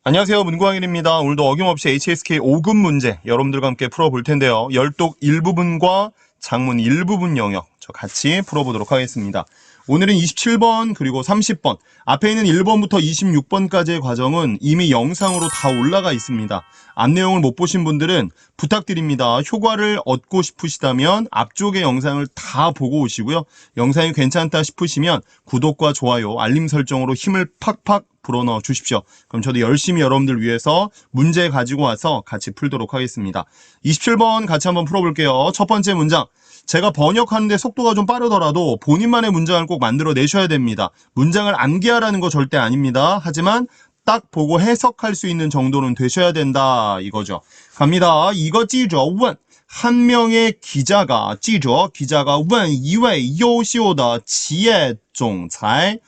안녕하세요. 문광일입니다. 오늘도 어김없이 HSK 5급 문제 여러분들과 함께 풀어볼 텐데요. 열독 1부분과 작문 1부분 영역 저 같이 풀어보도록 하겠습니다. 오늘은 27번 그리고 30번 앞에 있는 1번부터 26번까지의 과정은 이미 영상으로 다 올라가 있습니다. 앞 내용을 못 보신 분들은 부탁드립니다. 효과를 얻고 싶으시다면 앞쪽의 영상을 다 보고 오시고요. 영상이 괜찮다 싶으시면 구독과 좋아요, 알림 설정으로 힘을 팍팍 불어넣어 주십시오. 그럼 저도 열심히 여러분들 위해서 문제 가지고 와서 같이 풀도록 하겠습니다. 27번 같이 한번 풀어볼게요. 첫 번째 문장. 제가 번역하는데 속도가 좀 빠르더라도 본인만의 문장을 꼭 만들어 내셔야 됩니다. 문장을 암기하라는 거 절대 아닙니다. 하지만 딱 보고 해석할 수 있는 정도는 되셔야 된다 이거죠. 갑니다. 이거 찌죠. 원. 한 명의 기자가 기자가 问一位优秀的企业总裁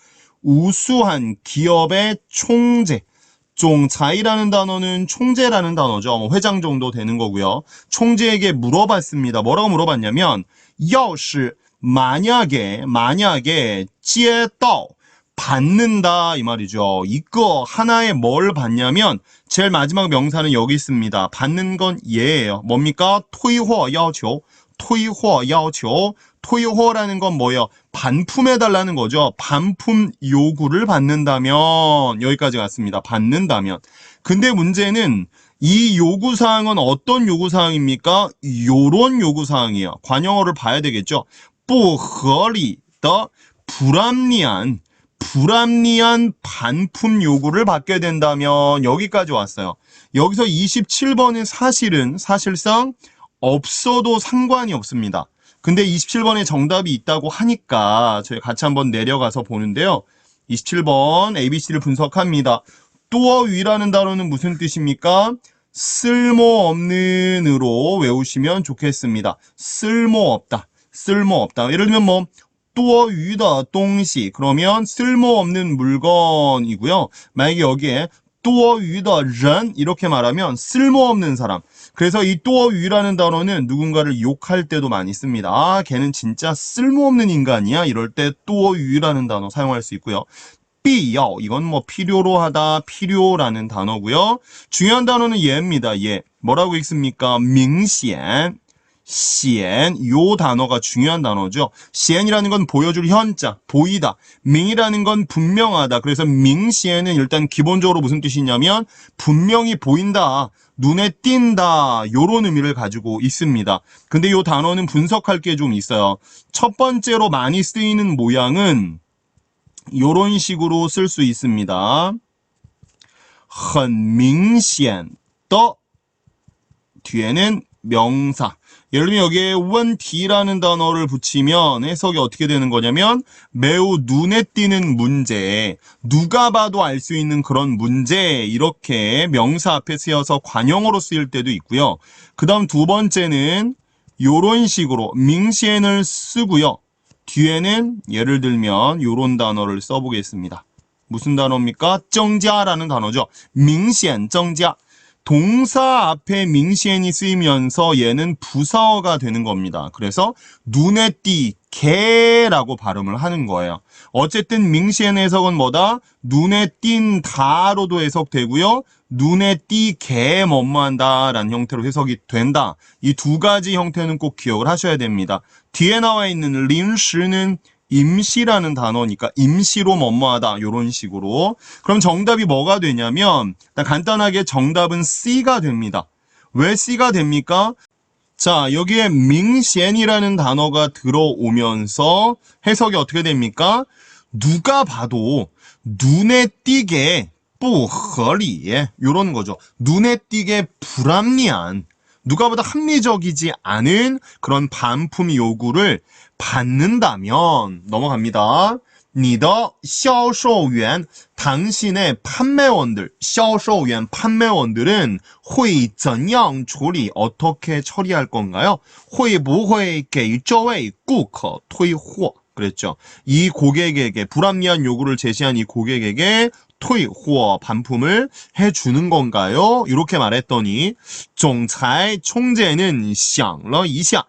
우수한 기업의 총재. 총裁이라는 단어는 총재라는 단어죠. 회장 정도 되는 거고요. 총재에게 물어봤습니다. 뭐라고 물어봤냐면 要是 만약에 接到 받는다 이 말이죠. 이거 하나에 뭘 받냐면 제일 마지막 명사는 여기 있습니다. 받는 건 얘예요. 뭡니까? 退货要求 토이호라는 건 뭐예요? 반품해달라는 거죠. 반품 요구를 받는다면 여기까지 갔습니다. 받는다면. 근데 문제는 이 요구사항은 어떤 요구사항입니까? 요런 요구사항이에요. 관용어를 봐야 되겠죠. 不合理的 불합리한 반품 요구를 받게 된다면 여기까지 왔어요. 여기서 27번은 사실상 없어도 상관이 없습니다. 근데 27번에 정답이 있다고 하니까 저희 같이 한번 내려가서 보는데요. 27번 ABC를 분석합니다. 뚜어위라는 단어는 무슨 뜻입니까? 쓸모없는으로 외우시면 좋겠습니다. 쓸모없다. 예를 들면 뭐 뚜어위다 동시 그러면 쓸모없는 물건이고요. 만약에 여기에 뚜어위다 ren 이렇게 말하면 쓸모없는 사람. 그래서 이 뚜어위라는 단어는 누군가를 욕할 때도 많이 씁니다. 아, 걔는 진짜 쓸모없는 인간이야. 이럴 때 뚜어위라는 단어 사용할 수 있고요. 必要 이건 뭐 필요로 하다, 필요라는 단어고요. 중요한 단어는 얘입니다. 얘. 뭐라고 읽습니까? 明显 시엔 요 단어가 중요한 단어죠. 시엔이라는 건 보여줄 현자, 보이다. 명이라는 건 분명하다. 그래서 명시엔은 일단 기본적으로 무슨 뜻이냐면 분명히 보인다, 눈에 띈다 요런 의미를 가지고 있습니다. 근데 요 단어는 분석할 게 좀 있어요. 첫 번째로 많이 쓰이는 모양은 요런 식으로 쓸 수 있습니다. 很明显的 뒤에는 명사. 예를 들면 여기에 원디라는 단어를 붙이면 해석이 어떻게 되는 거냐면 매우 눈에 띄는 문제, 누가 봐도 알 수 있는 그런 문제 이렇게 명사 앞에 쓰여서 관용어로 쓰일 때도 있고요. 그 다음 두 번째는 요런 식으로 명시엔을 쓰고요. 뒤에는 예를 들면 요런 단어를 써보겠습니다. 무슨 단어입니까? 정자라는 단어죠. 명시엔, 정자. 동사 앞에 명시엔이 쓰이면서 얘는 부사어가 되는 겁니다. 그래서 눈에 띄게라고 발음을 하는 거예요. 어쨌든 명시엔 해석은 뭐다? 눈에 띈다로도 해석되고요. 눈에 띄게 뭐뭐한다라는 형태로 해석이 된다. 이 두 가지 형태는 꼭 기억을 하셔야 됩니다. 뒤에 나와 있는 린시는 임시라는 단어니까 임시로 뭐뭐하다 이런 식으로. 그럼 정답이 뭐가 되냐면 일단 간단하게 정답은 C가 됩니다. 왜 C가 됩니까? 자, 여기에 명시엔이라는 단어가 들어오면서 해석이 어떻게 됩니까? 누가 봐도 눈에 띄게 不合理 이런 거죠. 눈에 띄게 불합리한, 누가 보다 합리적이지 않은 그런 반품 요구를 받는다면 넘어갑니다. 你的销售员 당신의 판매원들, 销售员 판매원들은 会怎样处理 어떻게 처리할 건가요? 会不会给这位顾客退货 그랬죠. 이 고객에게 불합리한 요구를 제시한 이 고객에게 退货 반품을 해주는 건가요? 이렇게 말했더니 总裁 총재는 想了一下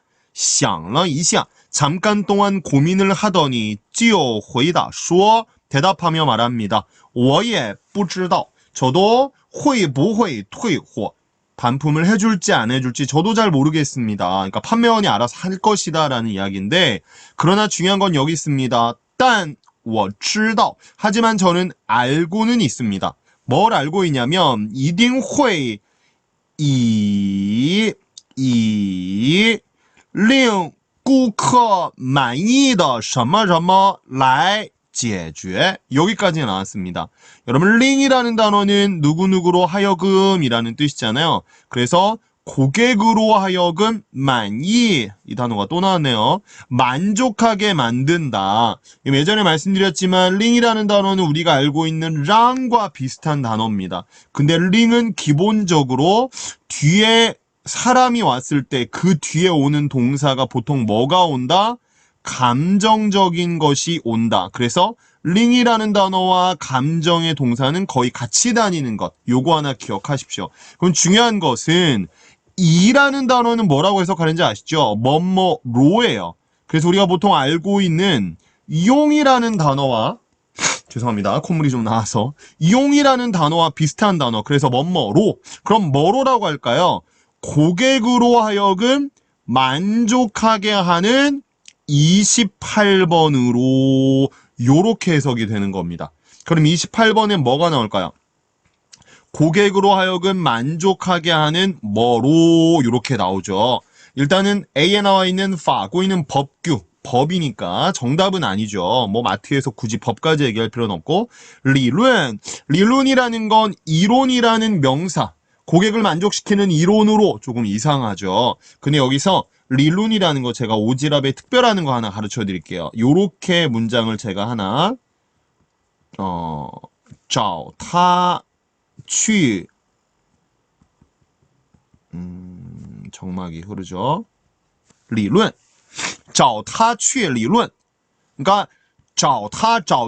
잠깐 동안 고민을 하더니 就回答说 대답하며 말합니다. 我也不知道 저도 会不会退货 반품을 해줄지 안 해줄지 저도 잘 모르겠습니다. 그러니까 판매원이 알아서 할 것이다 라는 이야기인데 그러나 중요한 건 여기 있습니다. 但我知道 하지만 저는 알고는 있습니다. 뭘 알고 있냐면 一定会以令顾客满意的什么什么来解决 여기까지 나왔습니다. 여러분 링이라는 단어는 누구누구로 하여금이라는 뜻이잖아요. 그래서 고객으로 하여금 만이 이 단어가 또 나왔네요. 만족하게 만든다. 예전에 말씀드렸지만 링이라는 단어는 우리가 알고 있는 랑과 비슷한 단어입니다. 근데 링은 기본적으로 뒤에 사람이 왔을 때 그 뒤에 오는 동사가 보통 뭐가 온다? 감정적인 것이 온다. 그래서 링이라는 단어와 감정의 동사는 거의 같이 다니는 것. 요거 하나 기억하십시오. 그럼 중요한 것은 이라는 단어는 뭐라고 해석하는지 아시죠? 뭐뭐로예요. 그래서 우리가 보통 알고 있는 이용이라는 단어와 죄송합니다. 콧물이 좀 나와서 이용이라는 단어와 비슷한 단어. 그래서 뭐뭐로. 그럼 뭐로라고 할까요? 고객으로 하여금 만족하게 하는 28번으로 요렇게 해석이 되는 겁니다. 그럼 28번엔 뭐가 나올까요? 고객으로 하여금 만족하게 하는 뭐로 요렇게 나오죠. 일단은 A에 나와 있는 파고있는 법규 법이니까 정답은 아니죠. 뭐 마트에서 굳이 법까지 얘기할 필요는 없고 리론이라는 건 이론이라는 명사 고객을 만족시키는 이론으로 조금 이상하죠. 근데 여기서 리론이라는 거 제가 오지랖에 특별한 거 하나 가르쳐 드릴게요. 요렇게 문장을 제가 하나 找他去 정막이 흐르죠. 리론 找他去理论 그러니까 找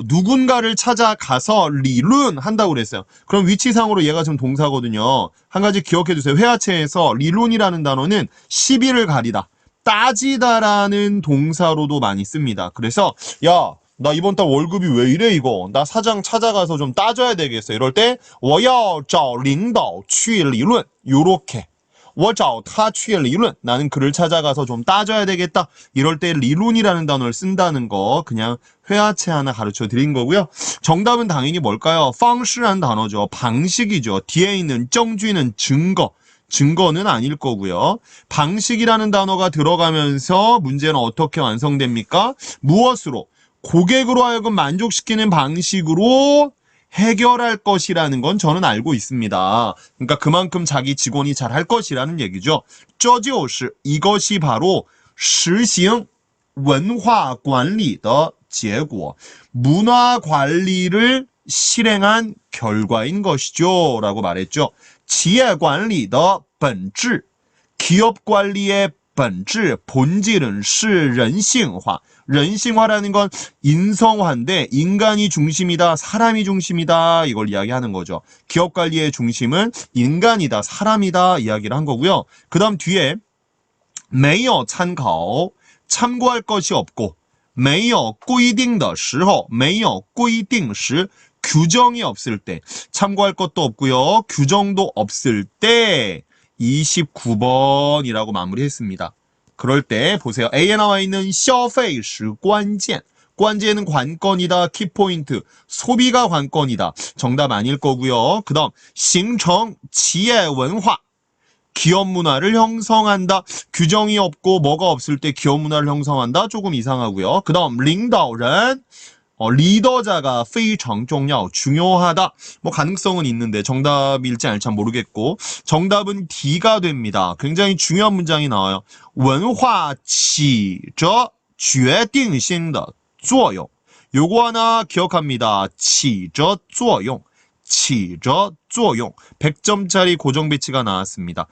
누군가를 찾아가서 리론 한다고 그랬어요. 그럼 위치상으로 얘가 지금 동사거든요. 한 가지 기억해 주세요. 회화체에서 리론이라는 단어는 시비를 가리다, 따지다라는 동사로도 많이 씁니다. 그래서 야, 나 이번 달 월급이 왜 이래 이거? 나 사장 찾아가서 좀 따져야 되겠어. 이럴 때 我要找领导去理论 요렇게 我找他去理论 나는 그를 찾아가서 좀 따져야 되겠다. 이럴 때 리론이라는 단어를 쓴다는 거 그냥 회화체 하나 가르쳐 드린 거고요. 정답은 당연히 뭘까요? 方式라는 단어죠. 방식이죠. 뒤에 있는 정주는 증거. 증거는 아닐 거고요. 방식이라는 단어가 들어가면서 문제는 어떻게 완성됩니까? 무엇으로? 고객으로 하여금 만족시키는 방식으로 해결할 것이라는 건 저는 알고 있습니다. 그러니까 그만큼 자기 직원이 잘할 것이라는 얘기죠. 这就是 이것이 바로 实行文化管理的结果 문화 관리를 실행한 결과인 것이죠. 라고 말했죠. 企业管理的本质 기업 관리의 本质 본질은 是人性化 人性화라는 건 인성화인데 인간이 중심이다, 사람이 중심이다 이걸 이야기하는 거죠. 기업 관리의 중심은 인간이다, 사람이다 이야기를 한 거고요. 그 다음 뒤에 没有参考 참고할 것이 없고 没有规定的时候没有规定时 규정이 없을 때 참고할 것도 없고요. 규정도 없을 때 29번이라고 마무리했습니다. 그럴 때 보세요. A에 나와 있는 消费时关键 관제는 관건이다. 키포인트. 소비가 관건이다. 정답 아닐 거고요. 그 다음 形成企业文化 기업 문화를 형성한다. 규정이 없고 뭐가 없을 때 기업 문화를 형성한다. 조금 이상하고요. 그 다음 领导人 리더자가 非常重要 중요하다. 뭐 가능성은 있는데 정답일지 아닐지 모르겠고 정답은 D가 됩니다. 굉장히 중요한 문장이 나와요. 文化起着决定性的作用 요거 하나 기억합니다. 起着作用 起着作用 100점짜리 고정 배치가 나왔습니다.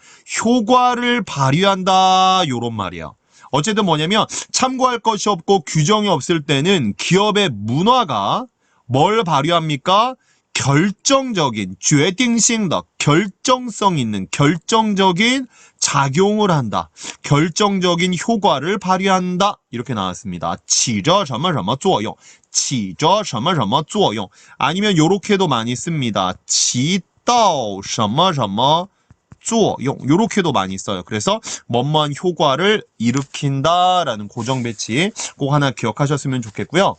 효과를 발휘한다 요런 말이에요. 어쨌든 뭐냐면 참고할 것이 없고 규정이 없을 때는 기업의 문화가 뭘 발휘합니까? 결정적인 决定性的 결정성 있는 결정적인 작용을 한다. 결정적인 효과를 발휘한다. 이렇게 나왔습니다. 起着什么什么作用起着什么什么作用 아니면 요렇게도 많이 씁니다. 起到什么什么作用요렇게도 많이 써요. 그래서 뭐뭐한 효과를 일으킨다라는 고정 배치 꼭 하나 기억하셨으면 좋겠고요.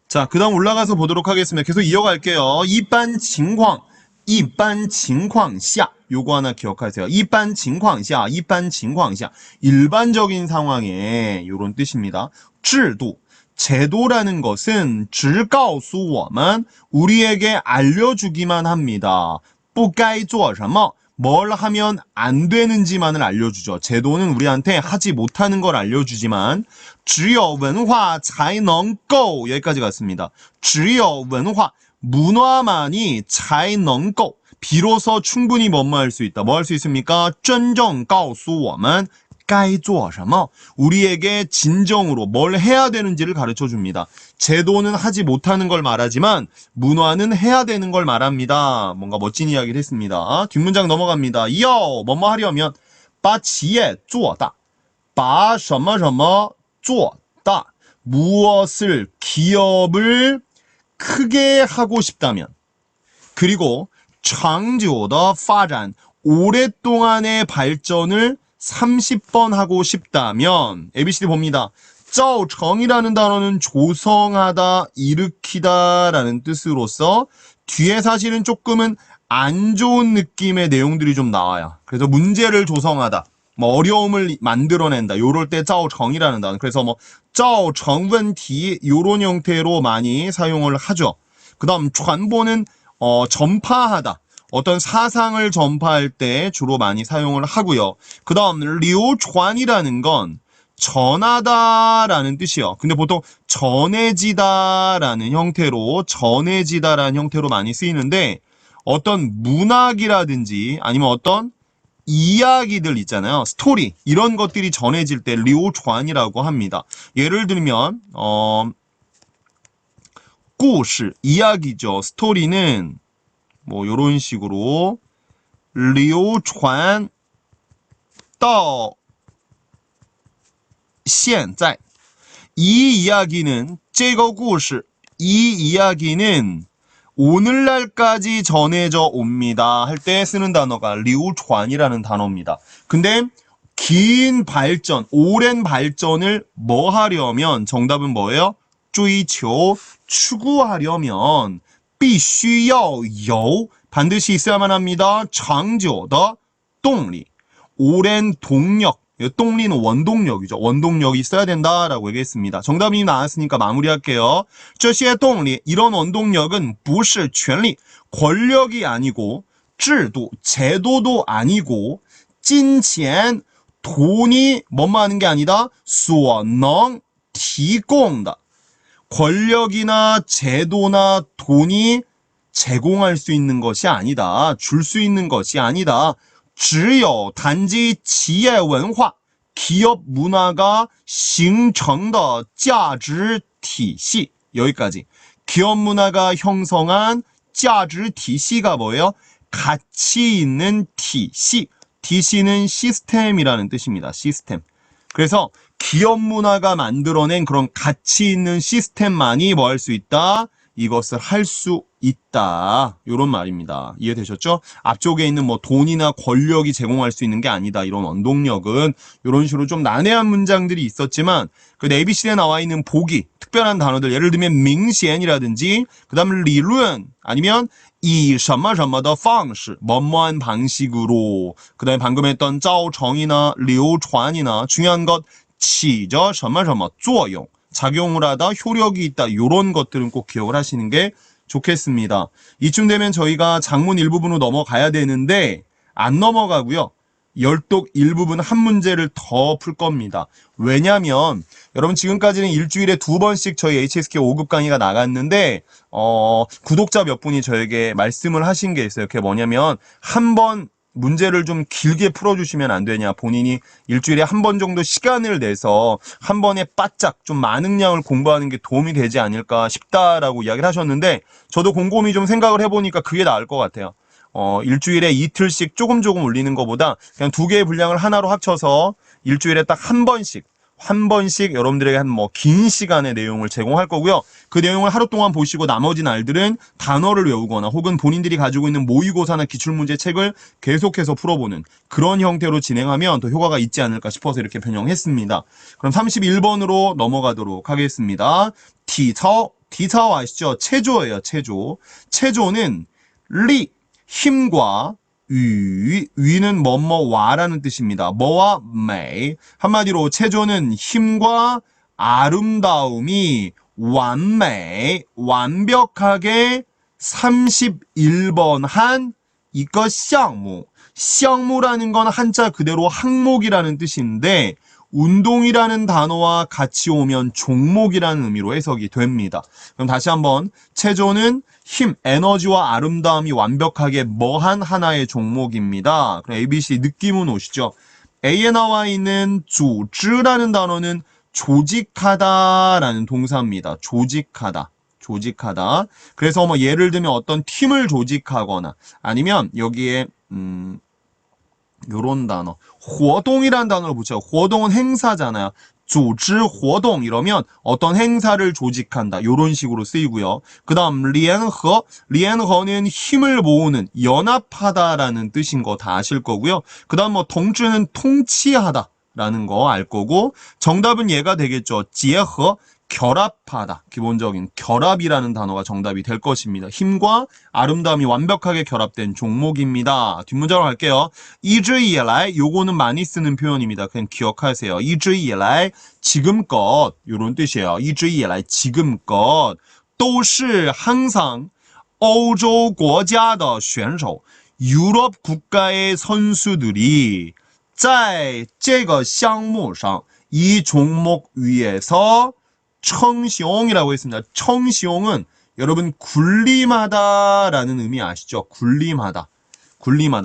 자, 그 다음 올라가서 보도록 하겠습니다. 계속 이어갈게요. 一般情况一般情况下 요거 하나 기억하세요. 一般情况下一般情况下 일반적인 상황에 요런 뜻입니다. 制度제도라는 것은 只告诉我们 우리에게 알려주기만 합니다. 不该做什么뭘 하면 안 되는지만을 알려주죠. 제도는 우리한테 하지 못하는 걸 알려주지만 只有文化才能够 여기까지 갔습니다. 只有文化 문화만이 才能够 비로소 충분히 뭐뭐 할 수 있다. 뭐 할 수 있습니까? 真正告诉我们该做什么 우리에게 진정으로 뭘 해야 되는지를 가르쳐 줍니다. 제도는 하지 못하는 걸 말하지만 문화는 해야 되는 걸 말합니다. 뭔가 멋진 이야기를 했습니다. 뒷문장 넘어갑니다. 要 뭐뭐 하려면 把企业做大把什么什么做大 무엇을 기업을 크게 하고 싶다면 그리고 长久的发展 오랫동안의 발전을 30번 하고 싶다면 ABCD 봅니다. 造成이라는 단어는 조성하다, 일으키다 라는 뜻으로서 뒤에 사실은 조금은 안 좋은 느낌의 내용들이 좀 나와요. 그래서 문제를 조성하다, 뭐 어려움을 만들어낸다 요럴 때 造成이라는 단어. 그래서 뭐 造成问题 요런 형태로 많이 사용을 하죠. 그 다음传播는 전파하다. 어떤 사상을 전파할 때 주로 많이 사용을 하고요. 그 다음 流传이라는 건 전하다라는 뜻이요. 근데 보통 전해지다라는 형태로 많이 쓰이는데 어떤 문학이라든지 아니면 어떤 이야기들 있잖아요. 스토리 이런 것들이 전해질 때 流传이라고 합니다. 예를 들면 故事 이야기죠. 스토리는 뭐 요런 식으로 流传到现在 이 이야기는 这个故事 이 이야기는 오늘날까지 전해져 옵니다. 할 때 쓰는 단어가 流传이라는 단어입니다. 근데 긴 발전, 오랜 발전을 뭐 하려면 정답은 뭐예요? 追求 추구하려면 必须要有 반드시 있어야만 합니다. 长久的动力 오랜 동력 동리는 원동력이죠. 원동력이 있어야 된다라고 얘기했습니다. 정답이 나왔으니까 마무리할게요. 这些动力 이런 원동력은 不是权力 권력이 아니고 制度 제도도 아니고 金钱 돈이 뭐뭐 하는 게 아니다. 所能提供的 권력이나 제도나 돈이 제공할 수 있는 것이 아니다. 줄 수 있는 것이 아니다. 只有 단지 企业文化 기업 문화가 形成的价值体系 여기까지 기업 문화가 형성한 价值体系가 뭐예요? 가치 있는 体系 体系는 시스템이라는 뜻입니다. 시스템. 그래서 기업 문화가 만들어낸 그런 가치 있는 시스템만이 뭐 할 수 있다? 이것을 할 수 있다. 이런 말입니다. 이해되셨죠? 앞쪽에 있는 뭐 돈이나 권력이 제공할 수 있는 게 아니다. 이런 원동력은 이런 식으로 좀 난해한 문장들이 있었지만 그 ABC에 나와 있는 보기, 특별한 단어들 예를 들면 明显이라든지 그 다음 理论 아니면 以什么什么的方式 뭐뭐한 방식으로 그 다음에 방금 했던 造成이나 流传이나 중요한 것 起着什么什么作用 작용을 하다 효력이 있다 이런 것들은 꼭 기억을 하시는 게 좋겠습니다. 이쯤 되면 저희가 작문 일부분으로 넘어가야 되는데 안 넘어가고요. 열독 일부분 한 문제를 더 풀 겁니다. 왜냐면 여러분 지금까지는 일주일에 2번씩 저희 HSK 5급 강의가 나갔는데 구독자 몇 분이 저에게 말씀을 하신 게 있어요. 그게 뭐냐면 한 번 문제를 좀 길게 풀어주시면 안 되냐. 본인이 일주일에 한 번 정도 시간을 내서 한 번에 바짝 좀 많은 양을 공부하는 게 도움이 되지 않을까 싶다라고 이야기를 하셨는데 저도 곰곰이 좀 생각을 해보니까 그게 나을 것 같아요. 일주일에 이틀씩 조금 올리는 것보다 그냥 2개의 분량을 하나로 합쳐서 일주일에 딱 한 번씩 한 번씩 여러분들에게 한 뭐 긴 시간의 내용을 제공할 거고요. 그 내용을 하루 동안 보시고 나머지 날들은 단어를 외우거나 혹은 본인들이 가지고 있는 모의고사나 기출문제 책을 계속해서 풀어보는 그런 형태로 진행하면 더 효과가 있지 않을까 싶어서 이렇게 변형했습니다. 그럼 31번으로 넘어가도록 하겠습니다. 디차오 아시죠? 체조예요. 체조는 리, 힘과 위는 뭐뭐와라는 뜻입니다. 뭐와 매. 한마디로 체조는 힘과 아름다움이 완벽하게 31번 한 이거 项目라는 건 한자 그대로 항목이라는 뜻인데 운동이라는 단어와 같이 오면 종목이라는 의미로 해석이 됩니다. 그럼 다시 한번 체조는 힘, 에너지와 아름다움이 완벽하게 뭐한 하나의 종목입니다. 그럼 ABC 느낌은 오시죠? A에 나와 있는 组织라는 단어는 조직하다라는 동사입니다. 조직하다. 그래서 뭐 예를 들면 어떤 팀을 조직하거나 아니면 여기에 요런 단어, 活动이라는 단어를 붙여요. 活动은 행사잖아요. 组织活动이러면 어떤 행사를 조직한다. 요런 식으로 쓰이고요. 그 다음 联合는 힘을 모으는, 연합하다라는 뜻인 거 다 아실 거고요. 그 다음 뭐 통치는 통치하다 라는 거 알 거고 정답은 얘가 되겠죠. 结合 결합하다. 기본적인 결합이라는 단어가 정답이 될 것입니다. 힘과 아름다움이 완벽하게 결합된 종목입니다. 뒷문장으로 갈게요. 一直以来 요거는 많이 쓰는 표현입니다. 그냥 기억하세요. 一直以来 지금껏 요런 뜻이에요. 一直以来 지금껏 都是 항상 欧洲国家的选手 유럽 국가의 선수들이 在这个项目上 이 종목 위에서 청시옹이라고 했습니다. 청시옹은 여러분 군림하다라는 의미 아시죠? 군림하다.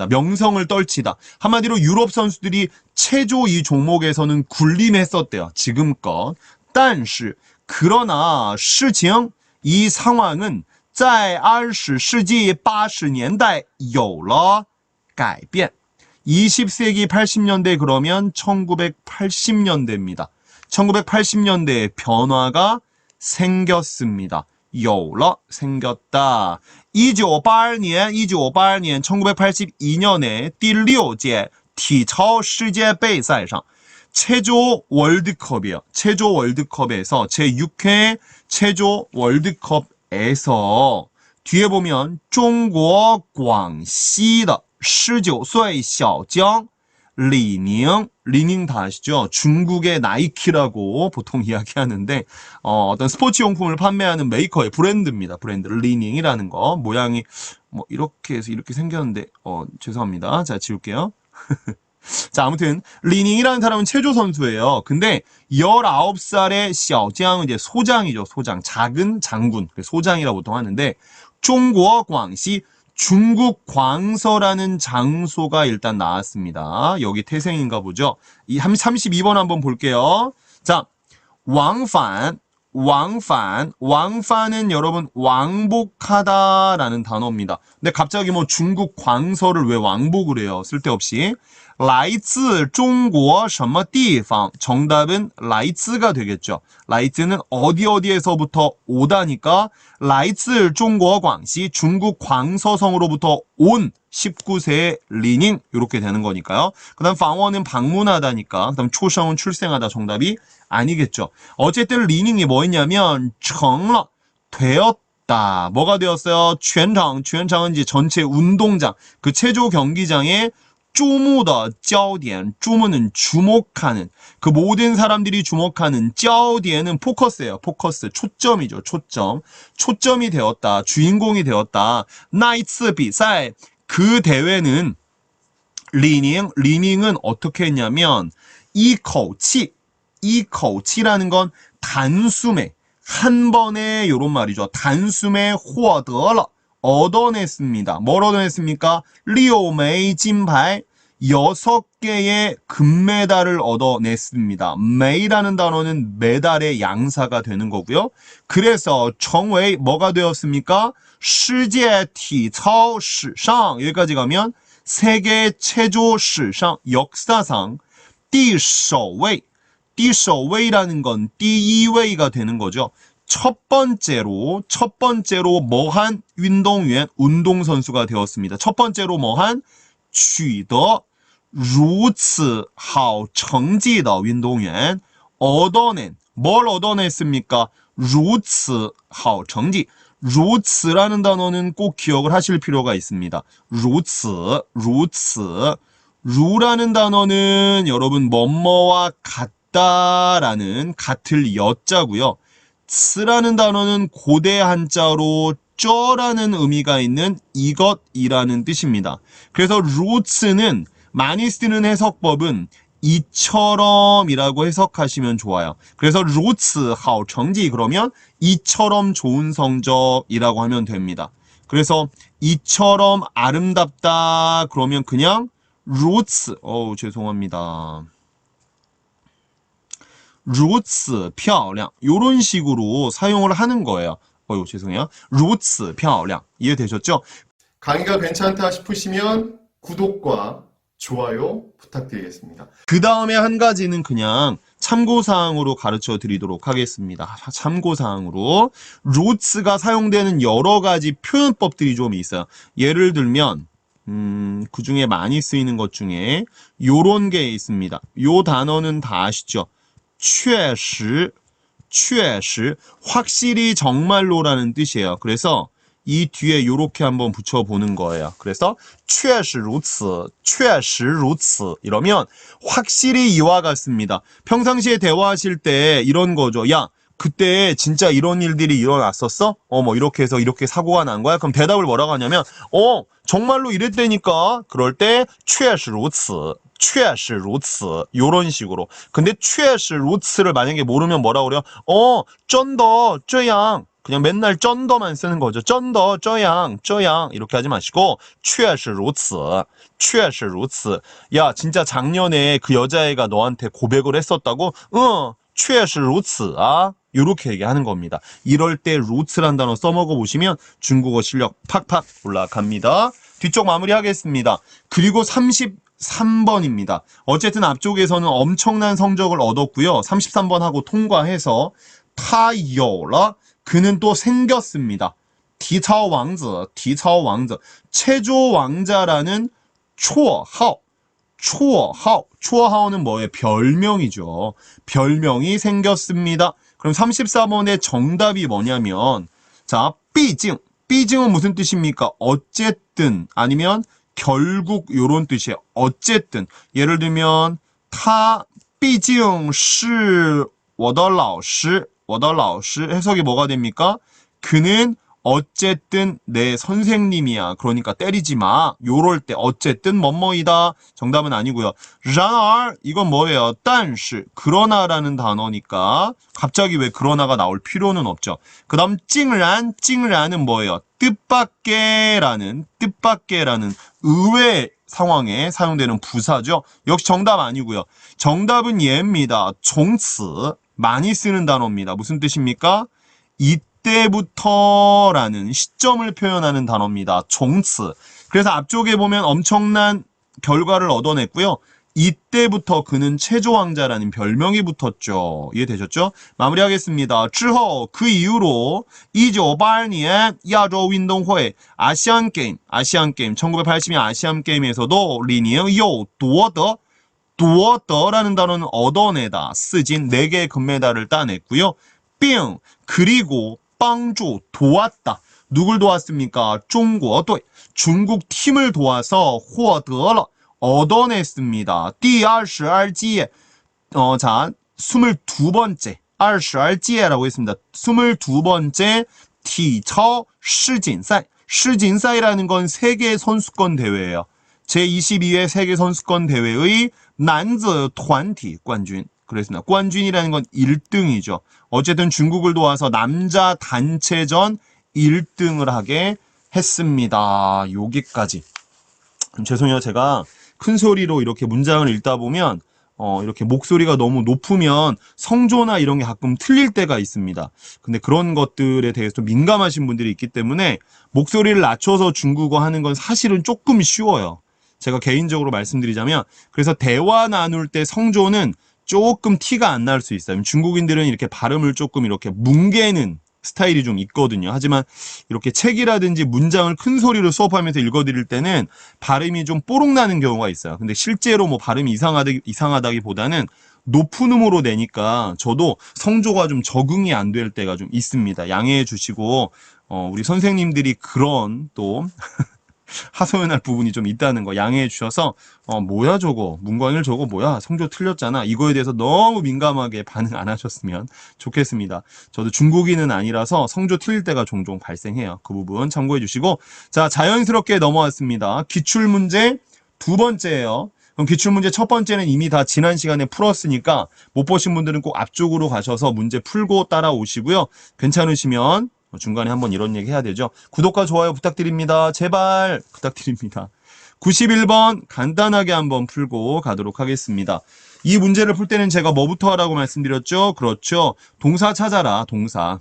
명성을 떨치다. 한마디로 유럽 선수들이 체조 이 종목에서는 군림했었대요. 지금껏. 但是 그러나 事情 이 상황은 在20世纪80年代有了改变. 20세기 80년대 그러면 1980년대입니다. 1980년대에 변화가 생겼습니다. 有了 생겼다. 1982년 1982년에 第六届体操世界杯赛上 체조 월드컵이요. 체조 월드컵에서 제6회 체조 월드컵에서 뒤에 보면 中国广西的19岁小将 리닝 다 아시죠? 중국의 나이키라고 보통 이야기하는데 어떤 스포츠용품을 판매하는 메이커의 브랜드입니다. 브랜드 리닝이라는 거 모양이 뭐 이렇게 해서 이렇게 생겼는데 죄송합니다. 자 지울게요. 자 아무튼 리닝이라는 사람은 체조 선수예요. 근데 19살의 小将 이제 소장이죠. 소장 작은 장군 소장이라고 보통 하는데 中国广西 중국 광서라는 장소가 일단 나왔습니다. 여기 태생인가 보죠. 이 32번 한번 볼게요. 자, 왕판은 여러분 왕복하다라는 단어입니다. 근데 갑자기 뭐 중국 광서를 왜 왕복을 해요? 쓸데없이. 来自中国什么地方 정답은 来自가 되겠죠. 来自는 어디에서부터 오다니까 来自中国广西 중국 광서성으로부터 온 19세의 리닝 이렇게 되는 거니까요. 그 다음 방원은 방문하다니까 그 다음 초성은 출생하다 정답이 아니겠죠. 어쨌든 리닝이 뭐였냐면 成了 되었다. 뭐가 되었어요? 全场 全场은 이제 전체 운동장 그 체조 경기장에 注目的焦点 注目는 주목하는 그 모든 사람들이 주목하는 焦点은 포커스예요. 포커스 초점이죠. 초점이 되었다. 주인공이 되었다. 那一次比赛 그 대회는 리닝은 어떻게 했냐면 一口气라는 건 단숨에 한 번에 요런 말이죠. 단숨에 获得了 얻어냈습니다. 뭘 얻어냈습니까? 6枚金牌 6개의 금메달을 얻어냈습니다. 메이라는 단어는 메달의 양사가 되는 거고요. 그래서 정웨이 뭐가 되었습니까? 世界体操史上 여기까지 가면 세계 체조史上 역사상 第首位第首位라는 건 第一位가 되는 거죠. 첫 번째로 뭐한 운동员, 운동선수가 되었습니다. 첫 번째로 뭐한 取得如此好成绩的运动员 얻어낸 뭘 얻어냈습니까? 如此好成绩 如此라는 단어는 꼭 기억을 하실 필요가 있습니다. 如此루라는 단어는 여러분 뭐뭐와 같다라는 같을 여자고요. 스라는 단어는 고대 한자로 쩌라는 의미가 있는 이것이라는 뜻입니다. 그래서 루츠는 많이 쓰는 해석법은 이처럼이라고 해석하시면 좋아요. 그래서 루츠 하오 정지 그러면 이처럼 좋은 성적이라고 하면 됩니다. 그래서 이처럼 아름답다 그러면 그냥 루츠 죄송합니다. 如此漂亮 이런 식으로 사용을 하는 거예요. 죄송해요. 如此漂亮 이해되셨죠? 강의가 괜찮다 싶으시면 구독과 좋아요 부탁드리겠습니다. 그 다음에 한 가지는 그냥 참고사항으로 가르쳐 드리도록 하겠습니다. 참고사항으로 루츠가 사용되는 여러 가지 표현법들이 좀 있어요. 예를 들면 그 중에 많이 쓰이는 것 중에 요런 게 있습니다. 요 단어는 다 아시죠? 确实 확실히 정말로라는 뜻이에요. 그래서 이 뒤에 요렇게 한번 붙여보는 거예요. 그래서 确实如此 이러면 확실히 이와 같습니다. 평상시에 대화하실 때 이런 거죠. 야, 그때 진짜 이런 일들이 일어났었어? 뭐 이렇게 해서 이렇게 사고가 난 거야? 그럼 대답을 뭐라고 하냐면 정말로 이랬다니까. 그럴 때 确实如此 요런 식으로. 근데 确实如此를 만약에 모르면 뭐라고 그래요? 真的这样 그냥 맨날 真的만 쓰는 거죠. 真的这样 이렇게 하지 마시고 确实如此야, 진짜 작년에 그 여자애가 너한테 고백을 했었다고? 确实如此 이렇게 얘기하는 겁니다. 이럴 때 루츠란 단어 써먹어 보시면 중국어 실력 팍팍 올라갑니다. 뒤쪽 마무리하겠습니다. 그리고 33번입니다. 어쨌든 앞쪽에서는 엄청난 성적을 얻었고요. 33번하고 통과해서 他有了 그는 또 생겼습니다. 体操王子 체조 왕자라는 绰号 绰号는 뭐예요? 별명이죠. 별명이 생겼습니다. 그럼 34번의 정답이 뭐냐면 자, 毕竟 삐징은 무슨 뜻입니까? 어쨌든 아니면 결국 요런 뜻이에요. 어쨌든 예를 들면 他毕竟是我的老师 해석이 뭐가 됩니까? 그는 어쨌든 내 선생님이야. 그러니까 때리지 마. 요럴 때 어쨌든 뭐뭐이다. 정답은 아니고요. 然而 이건 뭐예요? 但是 그러나라는 단어니까 갑자기 왜 그러나가 나올 필요는 없죠. 그 다음 竟然은 뭐예요? 뜻밖에라는 의외 상황에 사용되는 부사죠. 역시 정답 아니고요. 정답은 얘입니다. 从此 많이 쓰는 단어입니다. 무슨 뜻입니까? 이때부터라는 시점을 표현하는 단어입니다. 从此 그래서 앞쪽에 보면 엄청난 결과를 얻어냈고요. 이때부터 그는 체조왕자라는 별명이 붙었죠. 이해되셨죠? 마무리하겠습니다. 之后 그 이후로 1982년 야조 운동회 아시안 게임 1982년 아시안 게임에서도 리니어夺得라는 단어는 얻어내다, 쓰진 4개의 금메달을 따냈고요. 并 그리고 帮助 도왔다. 누굴 도왔습니까? 중국 팀을 도와서 获得了 얻어냈습니다. 第22届 자, 22번째 22届라고 했습니다. 22번째 体操世锦赛 世锦赛라는 건 세계 선수권 대회예요. 제22회 세계 선수권 대회의 난즈团体 冠军. 그랬습니다.冠军이라는 건 1등이죠. 어쨌든 중국을 도와서 남자 단체전 1등을 하게 했습니다. 여기까지. 죄송해요. 제가 큰 소리로 이렇게 문장을 읽다 보면 이렇게 목소리가 너무 높으면 성조나 이런 게 가끔 틀릴 때가 있습니다. 근데 그런 것들에 대해서 민감하신 분들이 있기 때문에 목소리를 낮춰서 중국어 하는 건 사실은 조금 쉬워요. 제가 개인적으로 말씀드리자면 그래서 대화 나눌 때 성조는 조금 티가 안 날 수 있어요. 중국인들은 이렇게 발음을 조금 이렇게 뭉개는 스타일이 좀 있거든요. 하지만 이렇게 책이라든지 문장을 큰 소리로 수업하면서 읽어드릴 때는 발음이 좀 뽀록 나는 경우가 있어요. 근데 실제로 뭐 발음이 이상하다기보다는 높은 음으로 내니까 저도 성조가 좀 적응이 안 될 때가 좀 있습니다. 양해해 주시고, 우리 선생님들이 그런 또 하소연할 부분이 좀 있다는 거 양해해 주셔서 뭐야 저거 문광일 저거 뭐야 성조 틀렸잖아 이거에 대해서 너무 민감하게 반응 안 하셨으면 좋겠습니다. 저도 중국인은 아니라서 성조 틀릴 때가 종종 발생해요. 그 부분 참고해 주시고 자 자연스럽게 넘어왔습니다. 기출문제 두 번째예요. 그럼 기출문제 첫 번째는 이미 다 지난 시간에 풀었으니까 못 보신 분들은 꼭 앞쪽으로 가셔서 문제 풀고 따라오시고요. 괜찮으시면 중간에 한번 이런 얘기 해야 되죠. 구독과 좋아요 부탁드립니다. 제발 부탁드립니다. 91번 간단하게 한번 풀고 가도록 하겠습니다. 이 문제를 풀 때는 제가 뭐부터 하라고 말씀드렸죠? 그렇죠. 동사 찾아라. 동사.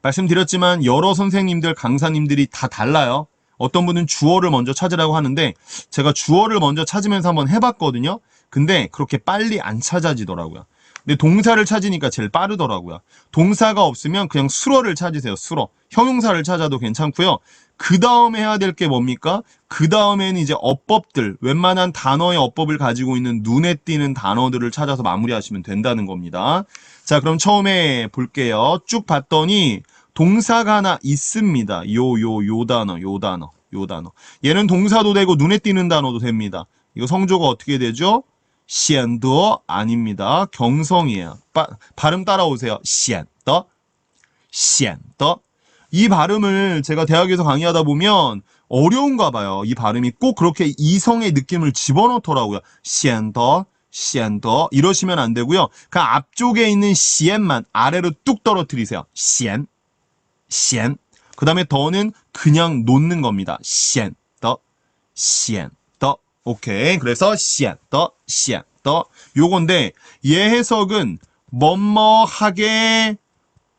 말씀드렸지만 여러 선생님들, 강사님들이 다 달라요. 어떤 분은 주어를 먼저 찾으라고 하는데 제가 주어를 먼저 찾으면서 한번 해봤거든요. 근데 그렇게 빨리 안 찾아지더라고요. 근데 동사를 찾으니까 제일 빠르더라고요. 동사가 없으면 그냥 수어를 찾으세요. 수어. 형용사를 찾아도 괜찮고요. 그 다음에 해야 될 게 뭡니까? 그 다음에는 이제 어법들, 웬만한 단어의 어법을 가지고 있는 눈에 띄는 단어들을 찾아서 마무리하시면 된다는 겁니다. 자, 그럼 처음에 볼게요. 쭉 봤더니 동사가 하나 있습니다. 요 단어. 얘는 동사도 되고 눈에 띄는 단어도 됩니다. 이거 성조가 어떻게 되죠? 显得 아닙니다. 경성이에요. 발음 따라오세요. 显得. 이 발음을 제가 대학에서 강의하다 보면 어려운가 봐요. 이 발음이 꼭 그렇게 이성의 느낌을 집어넣더라고요. 显得 이러시면 안 되고요. 그 앞쪽에 있는 시엔만 아래로 뚝 떨어뜨리세요. 显. 그 다음에 더는 그냥 놓는 겁니다. 显得. 오케이. 그래서 显得 요건데 얘 해석은 뭐뭐하게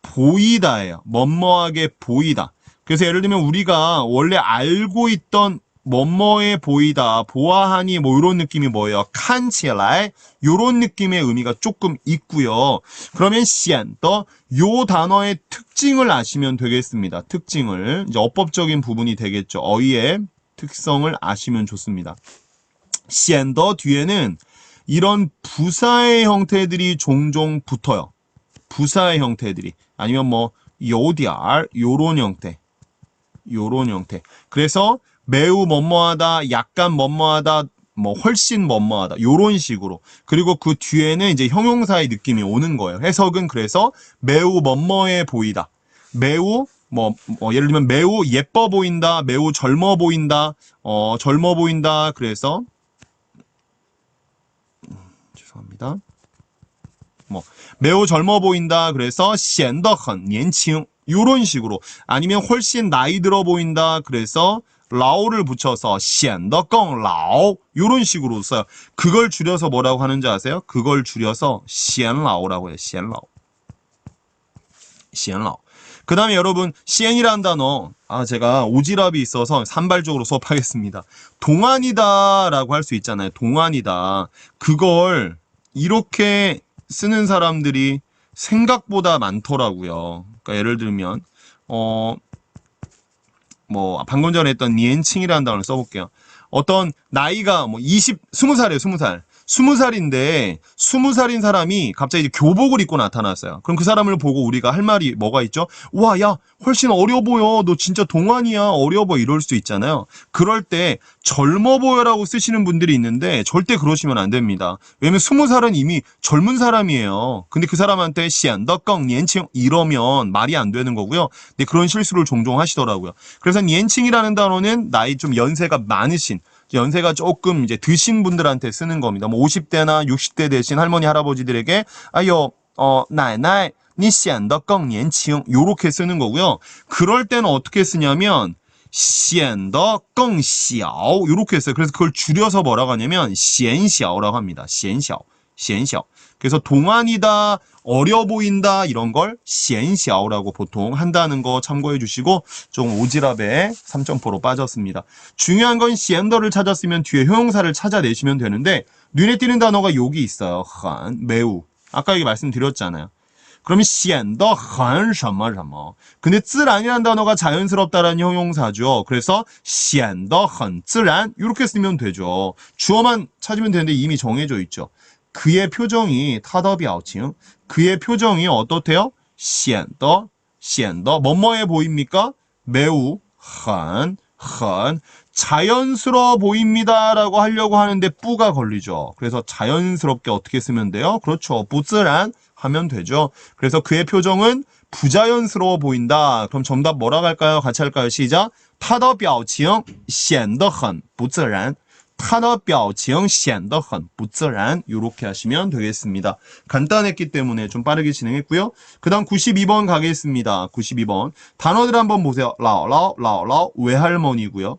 보이다예요. 뭐뭐하게 보이다. 그래서 예를 들면 우리가 원래 알고 있던 뭐뭐해 보이다, 보아하니 뭐 이런 느낌이 뭐예요? 看起来 이런 느낌의 의미가 조금 있고요. 그러면 显得 요 단어의 특징을 아시면 되겠습니다. 특징을 이제 어법적인 부분이 되겠죠. 어휘의 특성을 아시면 좋습니다. 显得 뒤에는 이런 부사의 형태들이 종종 붙어요. 부사의 형태들이 아니면 뭐 요디알 요런 형태. 그래서 매우 뭐뭐하다, 약간 뭐뭐하다, 뭐 훨씬 뭐뭐하다 요런 식으로. 그리고 그 뒤에는 이제 형용사의 느낌이 오는 거예요. 해석은 그래서 매우 뭐뭐해 보이다. 매우 예를 들면 매우 예뻐 보인다, 매우 젊어 보인다, 그래서 죄송합니다. 매우 젊어 보인다. 그래서 显得很年轻 이런 식으로. 아니면 훨씬 나이 들어 보인다. 그래서 라오를 붙여서 显得更老 이런 식으로 써요. 그걸 줄여서 뭐라고 하는지 아세요? 그걸 줄여서 显老라고 해요. 显老. 그 다음에 여러분 시엔이라는 단어 제가 오지랖이 있어서 산발적으로 수업하겠습니다. 동안이다 라고 할 수 있잖아요. 동안이다. 그걸 이렇게 쓰는 사람들이 생각보다 많더라고요. 그러니까 예를 들면 방금 전에 했던 니엔칭이라는 단어를 써볼게요. 어떤 나이가 20살이에요. 20살. 20살인데 20살인 사람이 갑자기 이제 교복을 입고 나타났어요. 그럼 그 사람을 보고 우리가 할 말이 뭐가 있죠? 와, 야, 훨씬 어려 보여. 너 진짜 동안이야. 어려 보여. 이럴 수 있잖아요. 그럴 때 젊어 보여라고 쓰시는 분들이 있는데 절대 그러시면 안 됩니다. 왜냐면 20살은 이미 젊은 사람이에요. 근데 그 사람한테 显得更年轻 이러면 말이 안 되는 거고요. 근데 그런 실수를 종종 하시더라고요. 그래서 年轻이라는 단어는 나이 좀 연세가 많으신 연세가 조금 이제 드신 분들한테 쓰는 겁니다. 50대나 60대 되신 할머니 할아버지들에게 아요 나이나이 니 显得更年轻 요렇게 쓰는 거고요. 그럴 때는 어떻게 쓰냐면 显得更小 요렇게 써요. 그래서 그걸 줄여서 뭐라고 하냐면 显小라고 합니다. 显小. 그래서 동안이다, 어려 보인다 이런 걸 xianxiao라고 보통 한다는 거 참고해 주시고 좀 오지랖에 3점포로 빠졌습니다. 중요한 건 xian더를 찾았으면 뒤에 형용사를 찾아내시면 되는데 눈에 띄는 단어가 여기 있어요. 한, 매우. 아까 여기 말씀드렸잖아요. 그러면 显得很什么什么. 근데 自然이라는 단어가 자연스럽다라는 형용사죠. 그래서 显得很自然 이렇게 쓰면 되죠. 주어만 찾으면 되는데 이미 정해져 있죠. 그의 표정이 他的表情 그의 표정이 어떻대요? 显得뭐뭐해 보입니까? 매우 很 자연스러워 보입니다라고 하려고 하는데 뿌가 걸리죠. 그래서 자연스럽게 어떻게 쓰면 돼요? 그렇죠. 不自然 하면 되죠. 그래서 그의 표정은 부자연스러워 보인다. 그럼 정답 뭐라고 할까요? 같이 할까요? 시작. 他的表情显得很不自然他的表情显得很不自然 이렇게 하시면 되겠습니다. 간단했기 때문에 좀 빠르게 진행했고요. 그 다음 92번 가겠습니다. 92번 단어들 한번 보세요. 라오라오 외할머니고요.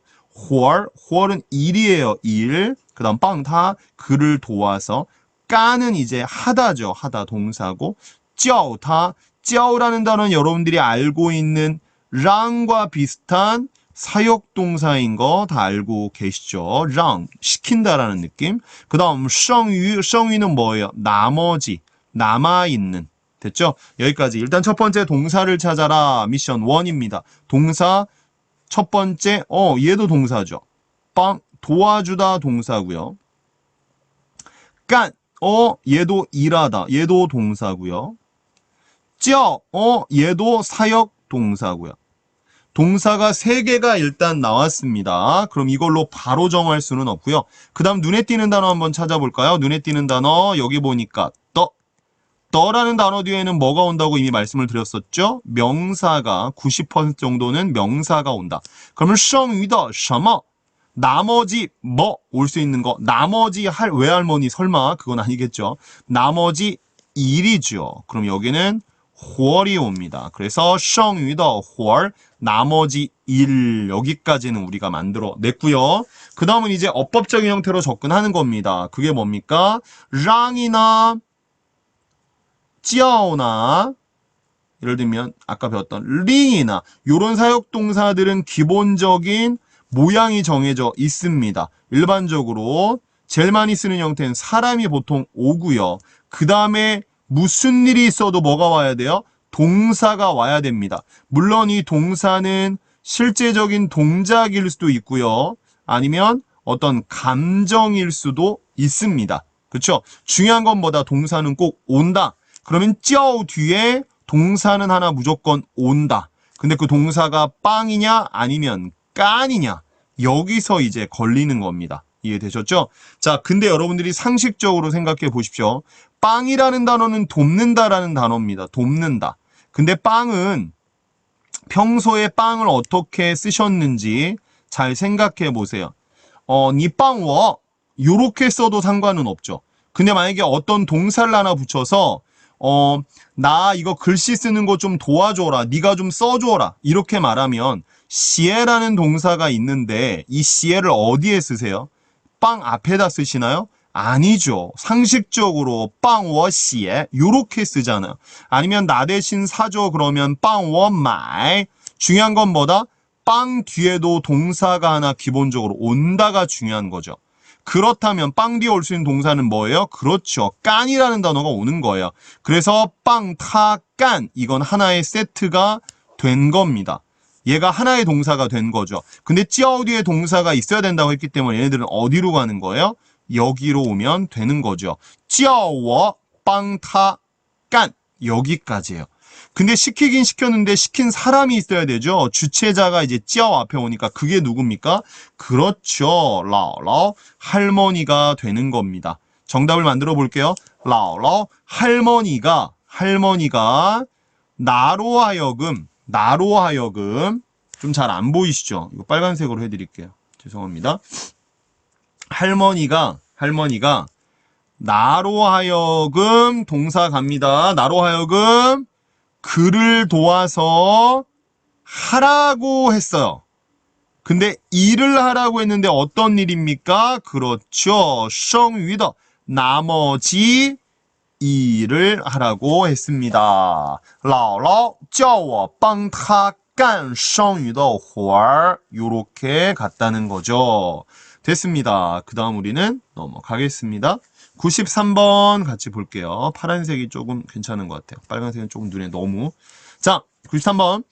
호얼은 일이에요. 일. 그 다음 빵타 그를 도와서 까는 이제 하다죠. 하다 동사고 쩌타 쩌라는 단어는 여러분들이 알고 있는 랑과 비슷한 사역동사인 거 다 알고 계시죠? 랑, 시킨다라는 느낌. 그 다음 성유는 뭐예요? 나머지, 남아있는. 됐죠? 여기까지. 일단 첫 번째 동사를 찾아라. 미션 1입니다. 동사 첫 번째, 얘도 동사죠. 빵, 도와주다 동사고요. 깐, 얘도 일하다. 얘도 동사고요. 쩌, 얘도 사역 동사고요. 동사가 3개가 일단 나왔습니다. 그럼 이걸로 바로 정할 수는 없고요. 그 다음 눈에 띄는 단어 한번 찾아볼까요? 눈에 띄는 단어 여기 보니까 떠라는 단어 뒤에는 뭐가 온다고 이미 말씀을 드렸었죠? 명사가 90% 정도는 명사가 온다. 그러면 剩余的什么 나머지 뭐 올 수 있는 거 나머지 외할머니 설마 그건 아니겠죠? 나머지 일이죠. 그럼 여기는 活이 옵니다. 그래서 剩余的活 나머지 일 여기까지는 우리가 만들어 냈고요. 그 다음은 이제 어법적인 형태로 접근하는 겁니다. 그게 뭡니까? 랑이나 찌아오나 예를 들면 아까 배웠던 링이나 이런 사역동사들은 기본적인 모양이 정해져 있습니다. 일반적으로 제일 많이 쓰는 형태는 사람이 보통 오고요. 그 다음에 무슨 일이 있어도 뭐가 와야 돼요? 동사가 와야 됩니다. 물론 이 동사는 실제적인 동작일 수도 있고요. 아니면 어떤 감정일 수도 있습니다. 그렇죠? 중요한 건 뭐다? 동사는 꼭 온다. 그러면 쩌우 뒤에 동사는 하나 무조건 온다. 근데 그 동사가 빵이냐 아니면 깐이냐 여기서 이제 걸리는 겁니다. 이해되셨죠? 자, 근데 여러분들이 상식적으로 생각해 보십시오. 빵이라는 단어는 돕는다라는 단어입니다. 돕는다. 근데 빵은 평소에 빵을 어떻게 쓰셨는지 잘 생각해 보세요. 니 빵워 요렇게 써도 상관은 없죠. 근데 만약에 어떤 동사를 하나 붙여서 나 이거 글씨 쓰는 거 좀 도와줘라. 네가 좀 써줘라. 이렇게 말하면 시에라는 동사가 있는데 이 시에를 어디에 쓰세요? 빵 앞에다 쓰시나요? 아니죠. 상식적으로 빵워 시에 요렇게 쓰잖아요. 아니면 나 대신 사줘 그러면 빵워 마이. 중요한 건 뭐다? 빵 뒤에도 동사가 하나 기본적으로 온다가 중요한 거죠. 그렇다면 빵 뒤에 올 수 있는 동사는 뭐예요? 그렇죠. 깐이라는 단어가 오는 거예요. 그래서 빵, 타, 깐 이건 하나의 세트가 된 겁니다. 얘가 하나의 동사가 된 거죠. 근데 찌아오 뒤에 동사가 있어야 된다고 했기 때문에 얘네들은 어디로 가는 거예요? 여기로 오면 되는 거죠. 찌아오, 빵, 타, 깐 여기까지예요. 근데 시키긴 시켰는데 시킨 사람이 있어야 되죠. 주체자가 이제 찌아오 앞에 오니까 그게 누굽니까? 그렇죠. 라오라오 할머니가 되는 겁니다. 정답을 만들어 볼게요. 라오라오 할머니가 나로 하여금 좀 잘 안 보이시죠? 이거 빨간색으로 해드릴게요. 죄송합니다. 할머니가 나로 하여금 동사 갑니다. 나로 하여금 그를 도와서 하라고 했어요. 근데 일을 하라고 했는데 어떤 일입니까? 그렇죠. 剩余的 나머지 일을 하라고 했습니다. 姥姥叫我帮她干剩余的活儿 요렇게 갔다는 거죠. 됐습니다. 그 다음 우리는 넘어가겠습니다. 93번 같이 볼게요. 파란색이 조금 괜찮은 것 같아요. 빨간색은 조금 눈에 너무. 자, 93번.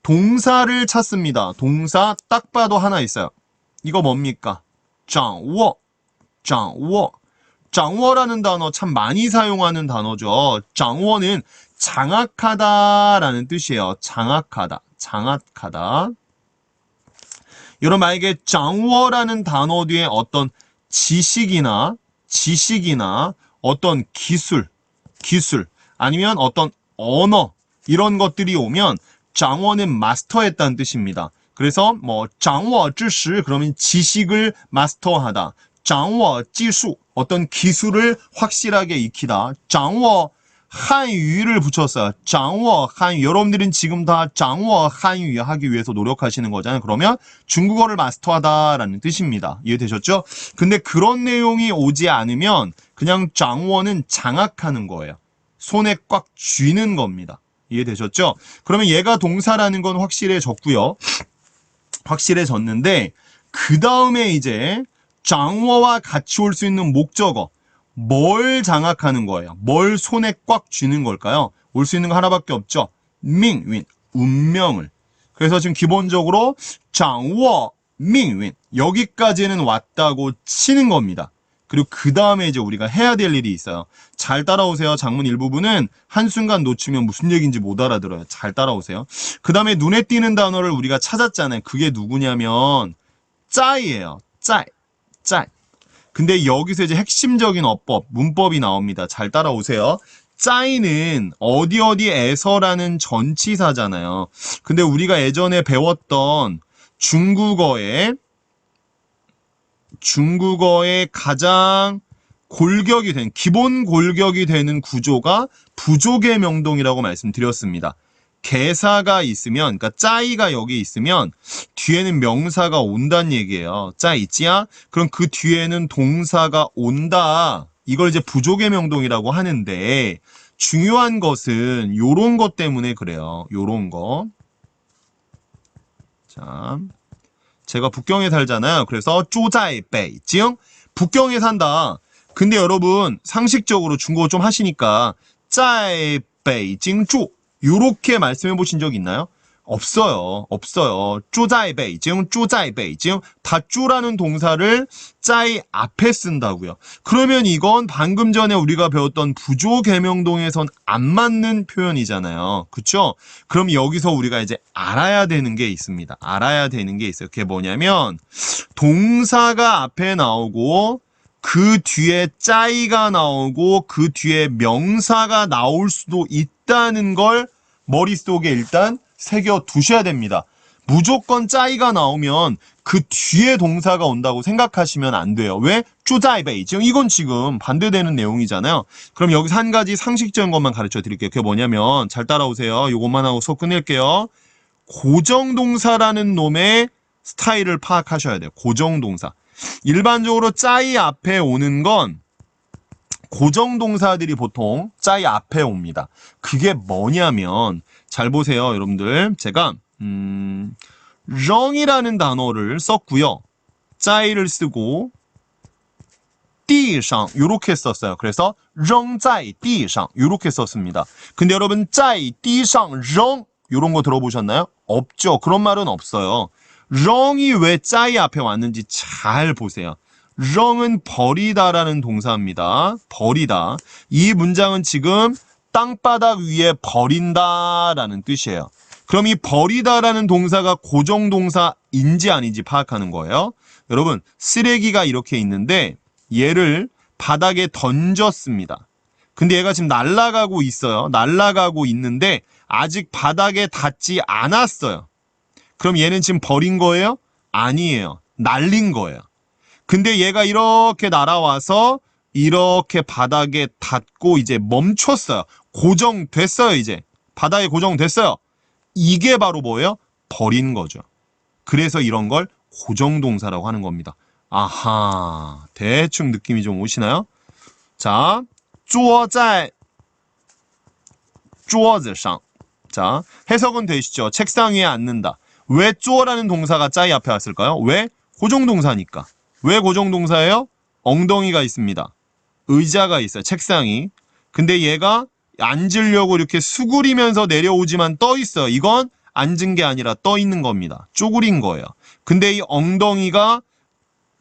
동사를 찾습니다. 동사 딱 봐도 하나 있어요. 이거 뭡니까? 掌握, 掌握. 掌握라는 단어 참 많이 사용하는 단어죠. 掌握는 장악하다라는 뜻이에요. 장악하다, 장악하다. 여러분 만약에 掌握라는 단어 뒤에 어떤 지식이나 어떤 기술 아니면 어떤 언어 이런 것들이 오면 掌握는 마스터했다는 뜻입니다. 그래서 뭐 掌握知识 그러면 지식을 마스터하다. 掌握技术 어떤 기술을 확실하게 익히다. 掌握한유를 붙였어요. 掌握한유. 여러분들은 지금 다 掌握 한유 하기 위해서 노력하시는 거잖아요. 그러면 중국어를 마스터하다라는 뜻입니다. 이해되셨죠? 근데 그런 내용이 오지 않으면 그냥 掌握는 장악하는 거예요. 손에 꽉 쥐는 겁니다. 이해되셨죠? 그러면 얘가 동사라는 건 확실해졌고요. 확실해졌는데 그 다음에 이제 掌握와 같이 올 수 있는 목적어 뭘 장악하는 거예요? 뭘 손에 꽉 쥐는 걸까요? 올 수 있는 거 하나밖에 없죠. 命运, 운명을. 그래서 지금 기본적으로 掌握命运 여기까지는 왔다고 치는 겁니다. 그리고 그 다음에 이제 우리가 해야 될 일이 있어요. 잘 따라오세요. 장문 일부분은 한순간 놓치면 무슨 얘기인지 못 알아들어요. 잘 따라오세요. 그 다음에 눈에 띄는 단어를 우리가 찾았잖아요. 그게 누구냐면 짜이예요. 짜이. 짜이. 근데 여기서 이제 핵심적인 어법, 문법이 나옵니다. 잘 따라오세요. 짜이는 어디에서라는 전치사잖아요. 근데 우리가 예전에 배웠던 중국어의 가장 골격이 된, 기본 골격이 되는 구조가 부족의 명동이라고 말씀드렸습니다. 개사가 있으면, 그러니까 짜이가 여기 있으면 뒤에는 명사가 온다는 얘기예요. 짜이지야? 그럼 그 뒤에는 동사가 온다. 이걸 이제 부족의 명동이라고 하는데 중요한 것은 요런 것 때문에 그래요. 요런 거. 자, 제가 북경에 살잖아요. 그래서 쪼자이 베이징 북경에 산다. 근데 여러분 상식적으로 중국어 좀 하시니까 짜이 베이징 쪼 요렇게 말씀해 보신 적 있나요? 없어요. 없어요. 쪼자이 베이징, 쪼자이 베이징. 다 쪼라는 동사를 짜이 앞에 쓴다고요. 그러면 이건 방금 전에 우리가 배웠던 부조개명동에선 안 맞는 표현이잖아요. 그쵸? 그럼 여기서 우리가 이제 알아야 되는 게 있습니다. 알아야 되는 게 있어요. 그게 뭐냐면 동사가 앞에 나오고 그 뒤에 짜이가 나오고 그 뒤에 명사가 나올 수도 있다는 걸 머릿속에 일단 새겨 두셔야 됩니다. 무조건 짜이가 나오면 그 뒤에 동사가 온다고 생각하시면 안 돼요. 왜? 쪼자이베이. 지금 이건 지금 반대되는 내용이잖아요. 그럼 여기서 한 가지 상식적인 것만 가르쳐 드릴게요. 그게 뭐냐면 잘 따라오세요. 이것만 하고 수업 끝낼게요. 고정동사라는 놈의 스타일을 파악하셔야 돼요. 고정동사. 일반적으로 짜이 앞에 오는 건 고정동사들이 보통 짜이 앞에 옵니다. 그게 뭐냐면 잘 보세요, 여러분들. 제가 렁이라는 단어를 썼고요. 짜이를 쓰고 地上 요렇게 썼어요. 그래서 扔在地上 요렇게 썼습니다. 근데 여러분 在地上扔 요런 거 들어보셨나요? 없죠. 그런 말은 없어요. 렁이 왜 짜이 앞에 왔는지 잘 보세요. 렁은 버리다라는 동사입니다. 버리다. 이 문장은 지금 땅바닥 위에 버린다라는 뜻이에요. 그럼 이 버리다라는 동사가 고정동사인지 아닌지 파악하는 거예요. 여러분, 쓰레기가 이렇게 있는데 얘를 바닥에 던졌습니다. 근데 얘가 지금 날아가고 있어요. 날아가고 있는데 아직 바닥에 닿지 않았어요. 그럼 얘는 지금 버린 거예요? 아니에요. 날린 거예요. 근데 얘가 이렇게 날아와서 이렇게 바닥에 닿고 이제 멈췄어요. 고정됐어요, 이제. 바닥에 고정됐어요. 이게 바로 뭐예요? 버린 거죠. 그래서 이런 걸 고정동사라고 하는 겁니다. 아하, 대충 느낌이 좀 오시나요? 자, 坐在桌子上. 자, 해석은 되시죠? 책상 위에 앉는다. 왜 쪼라는 동사가 짜이 앞에 왔을까요? 왜? 고정동사니까. 왜 고정동사예요? 엉덩이가 있습니다. 의자가 있어요. 책상이. 근데 얘가 앉으려고 이렇게 수그리면서 내려오지만 떠 있어요. 이건 앉은 게 아니라 떠 있는 겁니다. 쪼그린 거예요. 근데 이 엉덩이가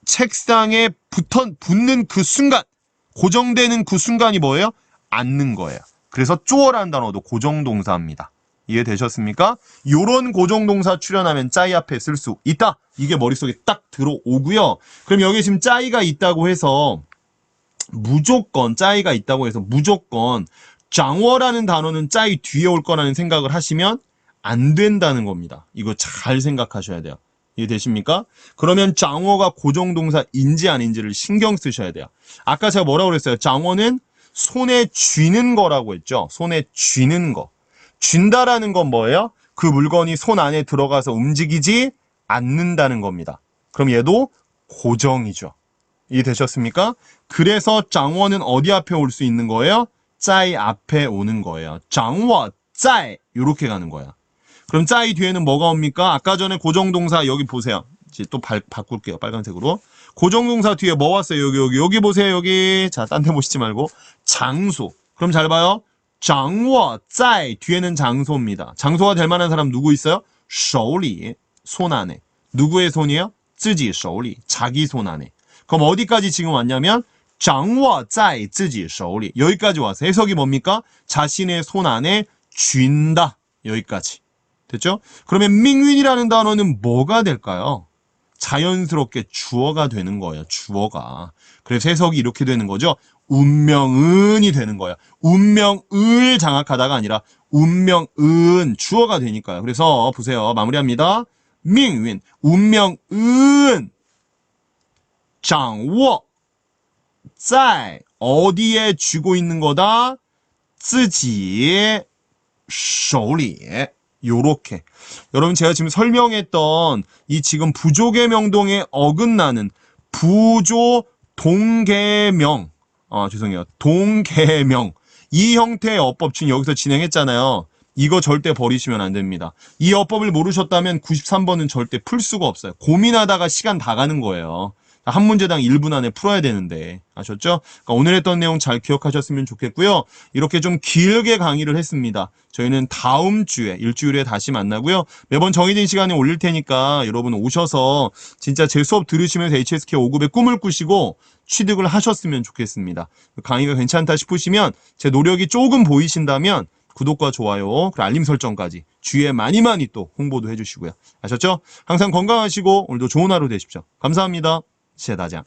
책상에 붙는 그 순간, 고정되는 그 순간이 뭐예요? 앉는 거예요. 그래서 쪼어라는 단어도 고정동사입니다. 이해되셨습니까? 요런 고정동사 출연하면 짜이 앞에 쓸 수 있다. 이게 머릿속에 딱 들어오고요. 그럼 여기 지금 짜이가 있다고 해서 무조건 짜이가 있다고 해서 무조건 장어라는 단어는 짜이 뒤에 올 거라는 생각을 하시면 안 된다는 겁니다. 이거 잘 생각하셔야 돼요. 이해되십니까? 그러면 장어가 고정동사인지 아닌지를 신경 쓰셔야 돼요. 아까 제가 뭐라고 그랬어요? 장어는 손에 쥐는 거라고 했죠. 손에 쥐는 거. 쥔다라는 건 뭐예요? 그 물건이 손 안에 들어가서 움직이지 않는다는 겁니다. 그럼 얘도 고정이죠. 이해되셨습니까? 그래서 장어는 어디 앞에 올 수 있는 거예요? 짜이 앞에 오는 거예요. 장어, 짜이 이렇게 가는 거야. 그럼 짜이 뒤에는 뭐가 옵니까? 아까 전에 고정동사 여기 보세요. 이제 또 바꿀게요. 빨간색으로. 고정동사 뒤에 뭐 왔어요? 여기 보세요. 여기. 자, 딴 데 보시지 말고. 장소. 그럼 잘 봐요. 장워, 짜이 뒤에는 장소입니다. 장소가 될 만한 사람 누구 있어요? 手里, 손 안에. 누구의 손이에요? 自己手里, 자기 손 안에. 그럼 어디까지 지금 왔냐면 掌握在自己手里 여기까지 왔어요. 해석이 뭡니까? 자신의 손 안에 쥔다. 여기까지. 됐죠? 그러면命运이라는 단어는 뭐가 될까요? 자연스럽게 주어가 되는 거예요. 주어가. 그래서 해석이 이렇게 되는 거죠. 운명은이 되는 거예요. 운명을 장악하다가 아니라 운명은 주어가 되니까요. 그래서 보세요. 마무리합니다. 命运, 운명은 掌握在 어디에 쥐고 있는 거다? 自己手里 요렇게. 여러분 제가 지금 설명했던 이 지금 부족의 명동에 어긋나는 부조 동계명 죄송해요. 동계명 이 형태의 어법 지금 여기서 진행했잖아요. 이거 절대 버리시면 안 됩니다. 이 어법을 모르셨다면 93번은 절대 풀 수가 없어요. 고민하다가 시간 다 가는 거예요. 한 문제당 1분 안에 풀어야 되는데 아셨죠? 그러니까 오늘 했던 내용 잘 기억하셨으면 좋겠고요. 이렇게 좀 길게 강의를 했습니다. 저희는 다음 주에 일주일에 다시 만나고요. 매번 정해진 시간에 올릴 테니까 여러분 오셔서 진짜 제 수업 들으시면서 HSK 5급의 꿈을 꾸시고 취득을 하셨으면 좋겠습니다. 강의가 괜찮다 싶으시면 제 노력이 조금 보이신다면 구독과 좋아요, 그리고 알림 설정까지 주위에 많이 또 홍보도 해주시고요. 아셨죠? 항상 건강하시고 오늘도 좋은 하루 되십시오. 감사합니다. 谢谢大家。